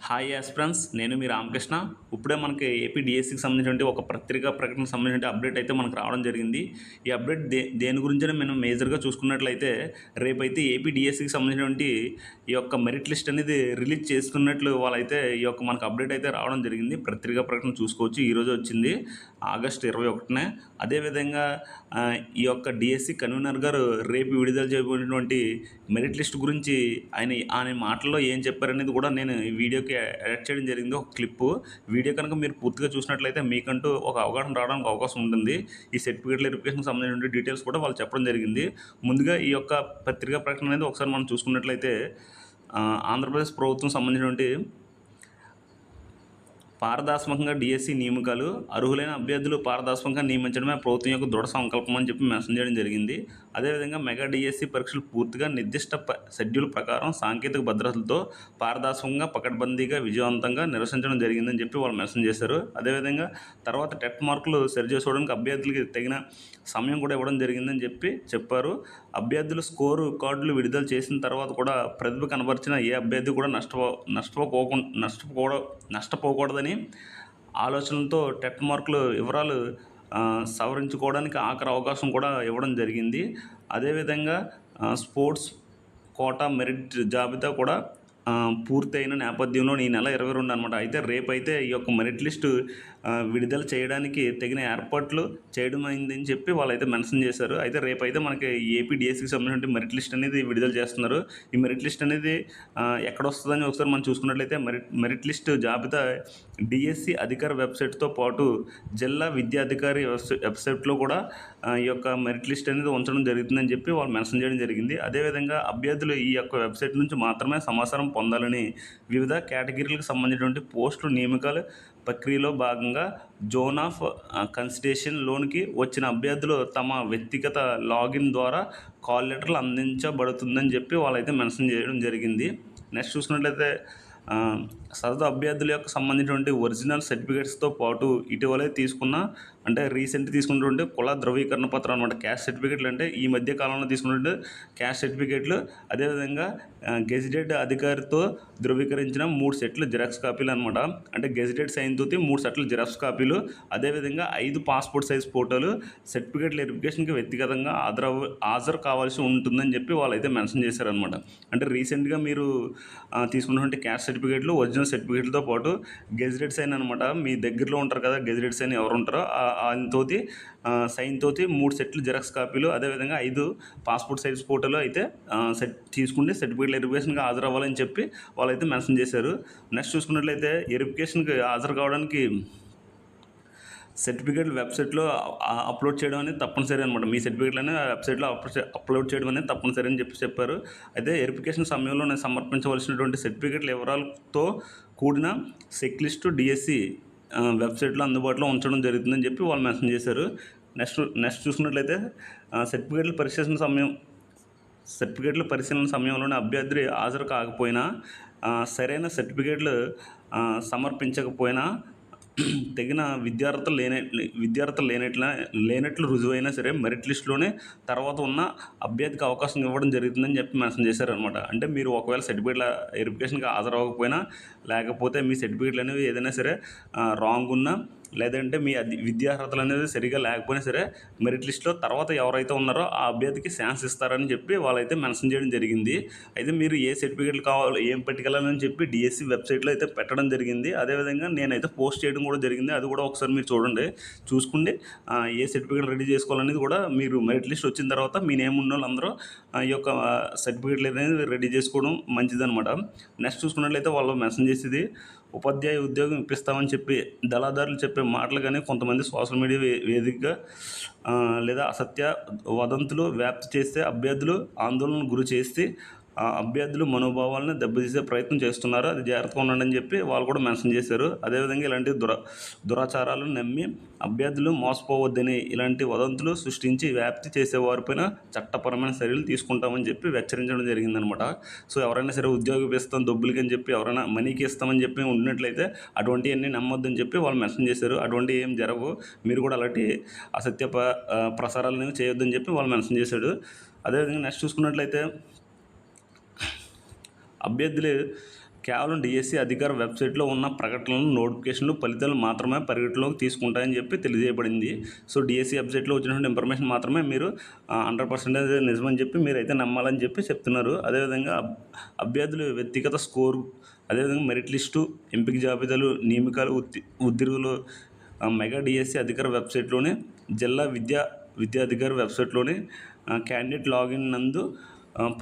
Hi aspirants, నేను మీ రామకృష్ణ. ఇప్పుడే మనకి ఏపీ డిఎస్సికి సంబంధించినటువంటి ఒక పత్రికా ప్రకటనకు సంబంధించిన అప్డేట్ అయితే మనకు రావడం జరిగింది. ఈ అప్డేట్ దేని గురించైనా మనం మేజర్గా చూసుకున్నట్లయితే, రేపైతే ఏపీ డిఎస్సికి సంబంధించినటువంటి ఈ యొక్క మెరిట్ లిస్ట్ అనేది రిలీజ్ చేసుకున్నట్లు వాళ్ళైతే ఈ యొక్క మనకు అప్డేట్ అయితే రావడం జరిగింది. పత్రికా ప్రకటన చూసుకోవచ్చు, ఈరోజు వచ్చింది ఆగస్టు 21న. అదేవిధంగా ఈ యొక్క డిఎస్సి కన్వీనర్ గారు రేపు విడుదల చేయబడినటువంటి మెరిట్ లిస్ట్ గురించి ఆయన మాటల్లో ఏం చెప్పారనేది కూడా నేను ఈ వీడియోకి యాడ్ చేయడం జరిగింది. ఒక క్లిప్పు వీడియో కనుక మీరు పూర్తిగా చూసినట్లయితే మీకంటూ ఒక అవగాహన రావడానికి అవకాశం ఉంటుంది. ఈ సర్టిఫికేట్ల వెరిఫికేషన్కి సంబంధించిన డీటెయిల్స్ కూడా వాళ్ళు చెప్పడం జరిగింది. ముందుగా ఈ యొక్క పత్రికా ప్రకటన అనేది ఒకసారి మనం చూసుకున్నట్లయితే, ఆంధ్రప్రదేశ్ ప్రభుత్వం సంబంధించినటువంటి పారదర్శకంగా డిఎస్సి నియామకాలు అర్హులైన అభ్యర్థులు పారదర్శకంగా నియమించడమే ప్రభుత్వం యొక్క దృఢ సంకల్పం అని చెప్పి మెన్షన్ చేయడం జరిగింది. అదేవిధంగా మెగా డిఎస్సి పరీక్షలు పూర్తిగా నిర్దిష్ట షెడ్యూల్ ప్రకారం సాంకేతిక భద్రతలతో పారదర్శకంగా పకడ్బందీగా విజయవంతంగా నిర్వహించడం జరిగిందని చెప్పి వాళ్ళు మెన్షన్ చేశారు. అదేవిధంగా తర్వాత టెట్ మార్కులు సరిచేసుకోవడానికి అభ్యర్థులకి తగిన సమయం కూడా ఇవ్వడం జరిగిందని చెప్పారు. అభ్యర్థులు స్కోరు కార్డులు విడుదల చేసిన తర్వాత కూడా ప్రతిభ కనబరిచిన ఏ అభ్యర్థి కూడా నష్టపోకూడదని ఆలోచనలతో టెట్ మార్కులు వివరాలు సవరించుకోవడానికి ఆఖరి అవకాశం కూడా ఇవ్వడం జరిగింది. అదేవిధంగా స్పోర్ట్స్ కోటా మెరిట్ జాబితా కూడా పూర్తయిన నేపథ్యంలో ఈ నెల 22 అనమాట. అయితే రేపైతే ఈ యొక్క మెరిట్ లిస్టు విడుదల చేయడానికి తగిన ఏర్పాట్లు చేయడం అయిందని చెప్పి వాళ్ళైతే మెన్షన్ చేశారు. అయితే రేపైతే మనకి ఏపీ డిఎస్సికి సంబంధించిన మెరిట్ లిస్ట్ అనేది విడుదల చేస్తున్నారు. ఈ మెరిట్ లిస్ట్ అనేది ఎక్కడ వస్తుందని ఒకసారి మనం చూసుకున్నట్లయితే, మెరిట్ లిస్ట్ జాబితా డిఎస్సి అధికార వెబ్సైట్తో పాటు జిల్లా విద్యాధికారి వెబ్సైట్లో కూడా ఈ యొక్క మెరిట్ లిస్ట్ అనేది ఉంచడం జరుగుతుందని చెప్పి వాళ్ళు మెన్షన్ చేయడం జరిగింది. అదేవిధంగా అభ్యర్థులు ఈ యొక్క వెబ్సైట్ నుంచి మాత్రమే సమాచారం పొందాలని వివిధ కేటగిరీలకు సంబంధించినటువంటి పోస్టులు నియామకాల ప్రక్రియలో భాగంగా జోన్ ఆఫ్ కన్సిడరేషన్ లోనికి వచ్చిన అభ్యర్థులు తమ వ్యక్తిగత లాగిన్ ద్వారా కాల్ లెటర్లు అందించబడుతుందని చెప్పి వాళ్ళైతే మెన్షన్ చేయడం జరిగింది. నెక్స్ట్ చూసుకున్నట్లయితే, సదరు అభ్యర్థుల యొక్క సంబంధించినటువంటి ఒరిజినల్ సర్టిఫికేట్స్తో పాటు ఇటీవలే రీసెంట్ తీసుకున్నటువంటి కుల ధృవీకరణ పత్రం అనమాట. క్యాస్ట్ సర్టిఫికేట్లు అంటే ఈ మధ్య కాలంలో తీసుకున్నటువంటి క్యాస్ట్ సర్టిఫికేట్లు, అదేవిధంగా గెజిటెడ్ అధికారితో ధృవీకరించిన 3 సెట్లు జిరాక్స్ కాపీలు అనమాట. అంటే గెజిటెడ్ సైన్ తోటి 3 సెట్లు జిరాక్స్ కాపీలు, అదేవిధంగా 5 పాస్పోర్ట్ సైజ్ ఫోటోలు సర్టిఫికేట్ల వెరిఫికేషన్కి వ్యక్తిగతంగా హాజరు కావాల్సి ఉంటుందని చెప్పి వాళ్ళైతే మెన్షన్ చేశారనమాట. అంటే రీసెంట్గా మీరు తీసుకున్నటువంటి క్యాస్ట్ సర్టిఫికేట్లు, ఒరిజినల్ సర్టిఫికేట్లతో పాటు గెజిటెడ్ సైన్ అనమాట. మీ దగ్గరలో ఉంటారు కదా గెజిటెడ్ సైన్ ఎవరు ఉంటారో ఆయనతోటి సైన్ తోటి 3 సెట్లు జిరాక్స్ కాపీలు, అదేవిధంగా 5 పాస్పోర్ట్ సైజ్ ఫోటోలు అయితే తీసుకుంటే సర్టిఫికేట్ వెరిఫికేషన్కి హాజరు అవ్వాలని చెప్పి వాళ్ళైతే మెన్షన్ చేశారు. నెక్స్ట్ చూసుకున్నట్లయితే, వెరిఫికేషన్కి హాజరు కావడానికి సర్టిఫికేట్ వెబ్సైట్లో అప్లోడ్ చేయడం అనేది తప్పనిసరి అనమాట. మీ సర్టిఫికేట్లని వెబ్సైట్లో అప్లోడ్ చేయడం అనేది తప్పనిసరి అని చెప్పారు. అయితే వెరిఫికేషన్ సమయంలో నేను సమర్పించవలసినటువంటి సర్టిఫికేట్ల వివరాలతో కూడిన చెక్ లిస్టు డిఎస్సి వెబ్సైట్లో అందుబాటులో ఉంచడం జరుగుతుందని చెప్పి వాళ్ళు మెన్షన్ చేశారు. నెక్స్ట్ చూసుకున్నట్లయితే, సర్టిఫికేట్ల పరిశీలన సమయంలోనే అభ్యర్థి హాజరు కాకపోయినా, సరైన సర్టిఫికేట్లు సమర్పించకపోయినా, తగిన విద్యార్థులు లేనట్లు రుజువైనా సరే మెరిట్ లిస్టులోనే తర్వాత ఉన్న అభ్యర్థికి అవకాశం ఇవ్వడం జరుగుతుందని చెప్పి మెన్షన్ చేశారనమాట. అంటే మీరు ఒకవేళ సర్టిఫికేట్ల వెరిఫికేషన్కి హాజరవ్వకపోయినా, లేకపోతే మీ సర్టిఫికేట్లు అనేవి ఏదైనా సరే రాంగ్ ఉన్నా, లేదంటే మీ విద్యార్హతలు అనేది సరిగా లేకపోయినా సరే మెరిట్ లిస్ట్లో తర్వాత ఎవరైతే ఉన్నారో ఆ అభ్యర్థికి ఛాన్స్ ఇస్తారని చెప్పి వాళ్ళైతే మెన్షన్ చేయడం జరిగింది. అయితే మీరు ఏ సర్టిఫికేట్లు కావాలో ఏం పట్టుకెళ్ళాలని చెప్పి డిఎస్సి వెబ్సైట్లో అయితే పెట్టడం జరిగింది. అదేవిధంగా నేనైతే పోస్ట్ చేయడం కూడా జరిగింది. అది కూడా ఒకసారి మీరు చూసుకోండి. ఏ సర్టిఫికేట్ రెడీ చేసుకోవాలనేది కూడా మీరు మెరిట్ లిస్ట్ వచ్చిన తర్వాత మీ నేమ్ ఉన్న వాళ్ళందరూ ఈ యొక్క సర్టిఫికేట్లు అనేది రెడీ చేసుకోవడం మంచిదన్నమాట. నెక్స్ట్ చూసుకున్నట్లయితే వాళ్ళు మెన్షన్ చేసేది, ఉపాధ్యాయ ఉద్యోగం ఇప్పిస్తామని చెప్పి దళాదారులు చెప్పే మాటలు కానీ కొంతమంది సోషల్ మీడియా వేదికగా లేదా అసత్య వదంతులు వ్యాప్తి చేస్తే అభ్యర్థులు ఆందోళనకు గురి చేసి అభ్యర్థులు మనోభావాలను దెబ్బతీసే ప్రయత్నం చేస్తున్నారు. అది జాగ్రత్తగా ఉండండి అని చెప్పి వాళ్ళు కూడా మెన్షన్ చేశారు. అదేవిధంగా ఇలాంటి దురాచారాలను నమ్మి అభ్యర్థులు మోసపోవద్దని, ఇలాంటి వదంతులు సృష్టించి వ్యాప్తి చేసేవారిపైన చట్టపరమైన చర్యలు తీసుకుంటామని చెప్పి హెచ్చరించడం జరిగిందనమాట. సో ఎవరైనా సరే ఉద్యోగం ఇస్తాం డబ్బులకి అని చెప్పి, ఎవరైనా మనీకి ఇస్తామని చెప్పి ఉన్నట్లయితే అటువంటివన్నీ నమ్మొద్దని చెప్పి వాళ్ళు మెన్షన్ చేశారు. అటువంటివి ఏం జరగవు, మీరు కూడా అలాంటి అసత్య ప్రసారాలను చేయొద్దని చెప్పి వాళ్ళు మెన్షన్ చేశాడు. అదేవిధంగా నెక్స్ట్ చూసుకున్నట్లయితే, అభ్యర్థులు కేవలం డిఎస్సి అధికార వెబ్సైట్లో ఉన్న ప్రకటనలు, నోటిఫికేషన్లు, ఫలితాలు మాత్రమే పరిగణలోకి తీసుకుంటాయని చెప్పి తెలియజేయబడింది. సో డిఎస్సి వెబ్సైట్లో వచ్చినటువంటి ఇన్ఫర్మేషన్ మాత్రమే మీరు 100% నిజమని చెప్పి మీరైతే నమ్మాలని చెప్పి చెప్తున్నారు. అదేవిధంగా అభ్యర్థులు వ్యక్తిగత స్కోరు, అదేవిధంగా మెరిట్ లిస్టు, ఎంపిక జాబితాలు, నియామకాలు, ఉద్యోగులు మెగా డిఎస్సి అధికార వెబ్సైట్లోని, జిల్లా విద్యాధికారి వెబ్సైట్లోని క్యాండిడేట్ లాగిన్ నందు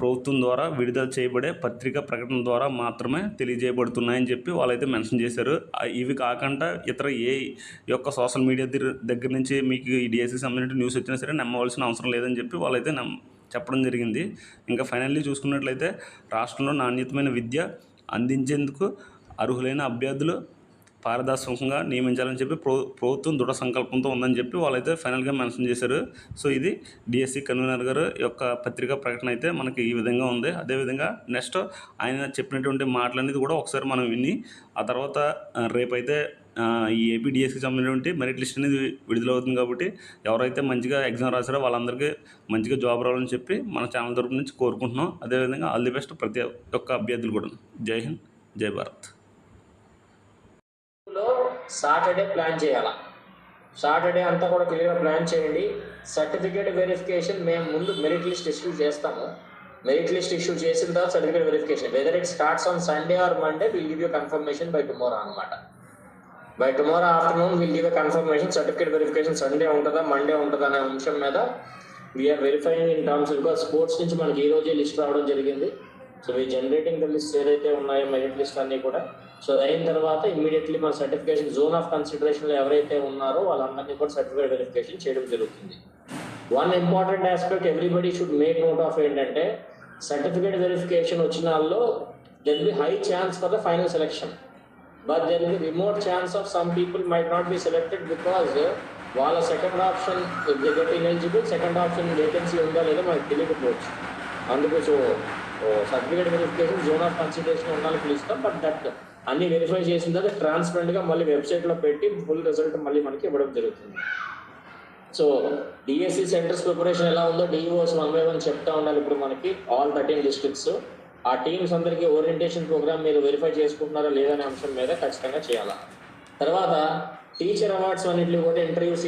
ప్రభుత్వం ద్వారా విడుదల చేయబడే పత్రికా ప్రకటన ద్వారా మాత్రమే తెలియజేయబడుతున్నాయని చెప్పి వాళ్ళైతే మెన్షన్ చేశారు. ఇవి కాకుండా ఇతర ఏ యొక్క సోషల్ మీడియా దగ్గర నుంచి మీకు ఈ డిఎస్సికి సంబంధించిన న్యూస్ వచ్చినా సరే నమ్మవలసిన అవసరం లేదని చెప్పి వాళ్ళైతే చెప్పడం జరిగింది. ఇంకా ఫైనల్లీ చూసుకున్నట్లయితే రాష్ట్రంలో నాణ్యతమైన విద్య అందించేందుకు అర్హులైన అభ్యర్థులు పారదర్శకంగా నియమించాలని చెప్పి ప్రభుత్వం దృఢ సంకల్పంతో ఉందని చెప్పి వాళ్ళైతే ఫైనల్గా మెన్షన్ చేశారు. సో ఇది డిఎస్సి కన్వీనర్ గారు యొక్క పత్రికా ప్రకటన అయితే మనకి ఈ విధంగా ఉంది. అదేవిధంగా నెక్స్ట్ ఆయన చెప్పినటువంటి మాటలనేది కూడా ఒకసారి మనం విని ఆ తర్వాత రేపైతే ఈ ఏపీ డిఎస్సికి సంబంధించినటువంటి మెరిట్ లిస్ట్ అనేది విడుదలవుతుంది. కాబట్టి ఎవరైతే మంచిగా ఎగ్జామ్ రాశారో వాళ్ళందరికీ మంచిగా జాబ్ రావాలని చెప్పి మన ఛానల్ తరపు నుంచి కోరుకుంటున్నాం. అదేవిధంగా ఆల్ ది బెస్ట్ ప్రతి ఒక్క అభ్యర్థులు కూడా. జై హింద్, జై భారత్. సాటర్డే ప్లాన్ చేయాలా, సాటర్డే అంతా కూడా క్లియర్గా ప్లాన్ చేయండి. సర్టిఫికేట్ వెరిఫికేషన్ మేము ముందు మెరిట్ లిస్ట్ ఇష్యూ చేస్తాము. మెరిట్ లిస్ట్ ఇష్యూ చేసిన తర్వాత certificate verification, whether it starts on Sunday or Monday, will give you confirmation by tomorrow అనమాట. By tomorrow afternoon will give confirmation. Certificate verification Sunday ఉంటుందా Monday ఉంటుందా అనే అంశం మీద we're verifying in terms. Because sports నుంచి మనకి ఈ రోజే లిస్ట్ రావడం జరిగింది. So we generating the list ఏదైతే ఉన్నాయో మెరిట్ లిస్ట్ అన్నీ కూడా. సో అయిన తర్వాత ఇమీడియట్లీ మన సర్టిఫికేషన్ జోన్ ఆఫ్ కన్సిడరేషన్లో ఎవరైతే ఉన్నారో వాళ్ళందరినీ కూడా సర్టిఫికేట్ వెరిఫికేషన్ చేయడం జరుగుతుంది. One important aspect everybody should make note of ఏంటంటే, సర్టిఫికేట్ వెరిఫికేషన్ వచ్చిన వాళ్ళలో there will be high chance for the final selection, but there will be remote chance of some people might not be selected because వాళ్ళ second option get ineligible, second option vacancy ఉందా లేదా మనకు తెలియకపోవచ్చు. అందుకు so certificate verification zone of consideration ఉండాలని పిలుస్తాం. But that అన్ని verify చేసిన తర్వాత ట్రాన్స్పరెంట్గా మళ్ళీ వెబ్సైట్లో పెట్టి ఫుల్ రిజల్ట్ మళ్ళీ మనకి ఇవ్వడం జరుగుతుంది. సో డిఎస్సి సెంటర్స్ ప్రిపరేషన్ ఎలా ఉందో డిఈఓస్ 1 by 1 చెప్తా ఉండాలి. ఇప్పుడు మనకి ఆల్ 13 డిస్ట్రిక్ట్స్ ఆ టీమ్స్ అందరికీ ఓరియంటేషన్ ప్రోగ్రామ్ మీరు వెరిఫై చేసుకుంటున్నారా లేదనే అంశం మీద ఖచ్చితంగా చేయాలి. తర్వాత టీచర్ అవార్డ్స్ అన్నింటిలో కూడా ఇంటర్వ్యూస్